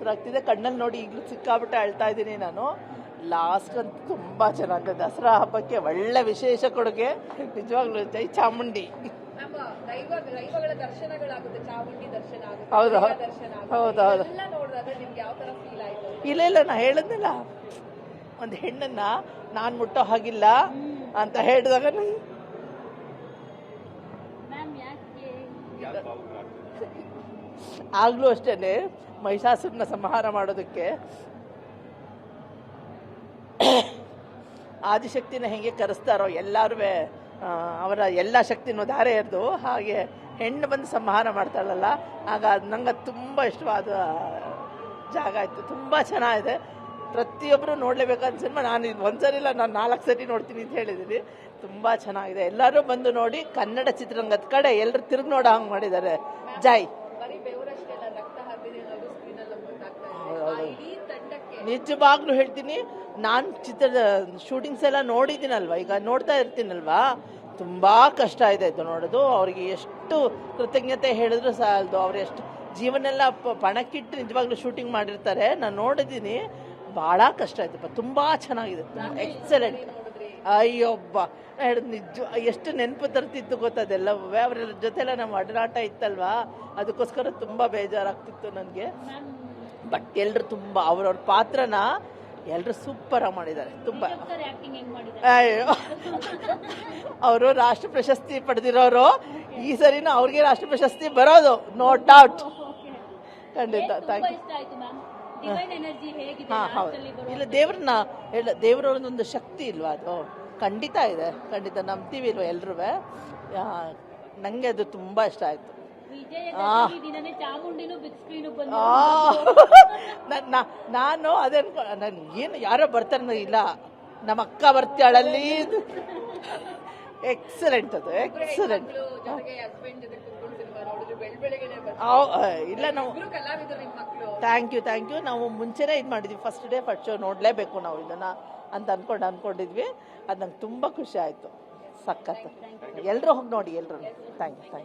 ಬೇಸರ ಆಗ್ತಿದೆ. ಕಣ್ಣಲ್ಲಿ ನೋಡಿ ಈಗಲೂ ಸಿಕ್ಕಾಬಿಟ್ಟೆ ಅಳ್ತಾ ಇದ್ದೀನಿ ನಾನು. ಲಾಸ್ಟ್ ಅಂತೂ ತುಂಬ ಚೆನ್ನಾಗಿದೆ. ದಸರಾ ಹಬ್ಬಕ್ಕೆ ಒಳ್ಳೆ ವಿಶೇಷ ಕೊಡುಗೆ. ನಿಜವಾಗ್ಲೂ ಜೈ ಚಾಮುಂಡಿ. ದೈವಗಳ ದರ್ಶನಗಳಾಗುತ್ತೆ, ಚಾಮುಂಡಿ ದರ್ಶನ ಆಗುತ್ತೆ, ಹೌದು ದರ್ಶನ ಹೌದು ಹೌದು. ಎಲ್ಲ ನೋಡಿದಾಗ ನಿಮ್ಗೆ ಯಾವ ತರ ಫೀಲ್ ಆಯ್ತು? ಇಲ್ಲ ನಾ ಹೇಳಿದ್ನಿಲ್ಲ, ಒಂದು ಹೆಣ್ಣನ್ನ ನಾನು ಮುಟ್ಟೋ ಹಾಗಿಲ್ಲ ಅಂತ ಹೇಳಿದಾಗ ಆಗ್ಲೂ ಅಷ್ಟೇನೆ ಮಹಿಷಾಸುರನ ಸಂಹಾರ ಮಾಡೋದಕ್ಕೆ ಆದಿಶಕ್ತಿನ ಹೆಂಗೆ ಕರೆಸ್ತಾರೋ ಎಲ್ಲರೂ ಅವರ ಎಲ್ಲ ಶಕ್ತಿನೂ ಧಾರೆ ಎರೆದು ಹಾಗೆ ಹೆಣ್ಣು ಬಂದು ಸಂಹಾರ ಮಾಡ್ತಾಳಲ್ಲ, ಆಗ ಅದು ನಂಗೆ ತುಂಬ ಇಷ್ಟವಾದ ಜಾಗ ಆಯಿತು. ತುಂಬ ಚೆನ್ನಾಗಿದೆ. ಪ್ರತಿಯೊಬ್ಬರು ನೋಡಲೇಬೇಕಾದ ಸಿನಿಮಾ. ನಾನು ಇದು ಒಂದ್ಸರಿಲ್ಲ, ನಾನು 4 ಸರಿ ನೋಡ್ತೀನಿ ಅಂತ ಹೇಳಿದ್ದೀನಿ. ತುಂಬ ಚೆನ್ನಾಗಿದೆ. ಎಲ್ಲರೂ ಬಂದು ನೋಡಿ. ಕನ್ನಡ ಚಿತ್ರರಂಗದ ಕಡೆ ಎಲ್ಲರೂ ತಿರುಗಿ ನೋಡೋ ಹಂಗೆ ಮಾಡಿದ್ದಾರೆ. ಜೈ. ನಿಜವಾಗ್ಲೂ ಹೇಳ್ತೀನಿ, ನಾನು ಚಿತ್ರದ ಶೂಟಿಂಗ್ಸ್ ಎಲ್ಲ ನೋಡಿದ್ದೀನಲ್ವ, ಈಗ ನೋಡ್ತಾ ಇರ್ತೀನಲ್ವಾ, ತುಂಬ ಕಷ್ಟ ಇದೆ ಇದು ನೋಡೋದು. ಅವ್ರಿಗೆ ಎಷ್ಟು ಕೃತಜ್ಞತೆ ಹೇಳಿದ್ರು ಸಾಲದು. ಅವ್ರು ಎಷ್ಟು ಜೀವನೆಲ್ಲ ಪಣಕ್ಕಿಟ್ಟು ನಿಜವಾಗ್ಲೂ ಶೂಟಿಂಗ್ ಮಾಡಿರ್ತಾರೆ. ನಾನು ನೋಡಿದ್ದೀನಿ, ಭಾಳ ಕಷ್ಟ ಆಯ್ತಪ್ಪ. ತುಂಬ ಚೆನ್ನಾಗಿದೆ, ಎಕ್ಸಲೆಂಟ್. ಅಯ್ಯೊಬ್ಬ ನಿಜ ಎಷ್ಟು ನೆನಪು ತರ್ತಿತ್ತು ಗೊತ್ತದೆಲ್ಲವೂ. ಅವರ ಜೊತೆಲ್ಲ ನಮ್ಮ ಒಡನಾಟ ಇತ್ತಲ್ವಾ, ಅದಕ್ಕೋಸ್ಕರ ತುಂಬ ಬೇಜಾರಾಗ್ತಿತ್ತು ನನಗೆ. ಬಟ್ ಎಲ್ಲರೂ ತುಂಬ ಅವ್ರವ್ರ ಪಾತ್ರನ ಎಲ್ಲರೂ ಸೂಪರಾಗಿ ಮಾಡಿದ್ದಾರೆ. ತುಂಬ ಅಯ್ಯೋ, ಅವರು ರಾಷ್ಟ್ರ ಪ್ರಶಸ್ತಿ ಪಡೆದಿರೋರು. ಈ ಸರಿನ ಅವ್ರಿಗೆ ರಾಷ್ಟ್ರ ಪ್ರಶಸ್ತಿ ಬರೋದು, ನೋ ಡೌಟ್. ಖಂಡಿತ. Thank you. ಹಾಂ ಹೌದು. ಇಲ್ಲ, ದೇವ್ರವ್ರದ್ದೊಂದು ಶಕ್ತಿ ಇಲ್ವಾ, ಅದು ಖಂಡಿತ ಇದೆ. ಖಂಡಿತ ನಂಬ್ತೀವಿ ಇಲ್ವ ಎಲ್ಲರೂ. ನನಗೆ ಅದು ತುಂಬ ಇಷ್ಟ ಆಯಿತು. ನಾನು ಅದೇ ನಾನು ಏನು ಯಾರೋ ಬರ್ತಾರೆ ಇಲ್ಲ, ನಮ್ಮ ಅಕ್ಕ ಬರ್ತಾಳಲ್ಲಿ. ಎಕ್ಸಲೆಂಟ್, ಅದು ಎಕ್ಸಲೆಂಟ್. ಇಲ್ಲ, ನಾವು ಥ್ಯಾಂಕ್ ಯು. ನಾವು ಮುಂಚೆನೇ ಇದು ಮಾಡಿದ್ವಿ, ಫಸ್ಟ್ ಡೇ ಫಸ್ಟ್ ಶೋ ನೋಡಲೇಬೇಕು ನಾವು ಇದನ್ನು ಅಂತ ಅಂದ್ಕೊಂಡಿದ್ವಿ. ಅದು ನಂಗೆ ತುಂಬ ಖುಷಿ ಆಯಿತು. ಸಖತ್. ಎಲ್ಲರೂ ಹೋಗಿ ನೋಡಿ, ಎಲ್ಲರೂ. Thank you.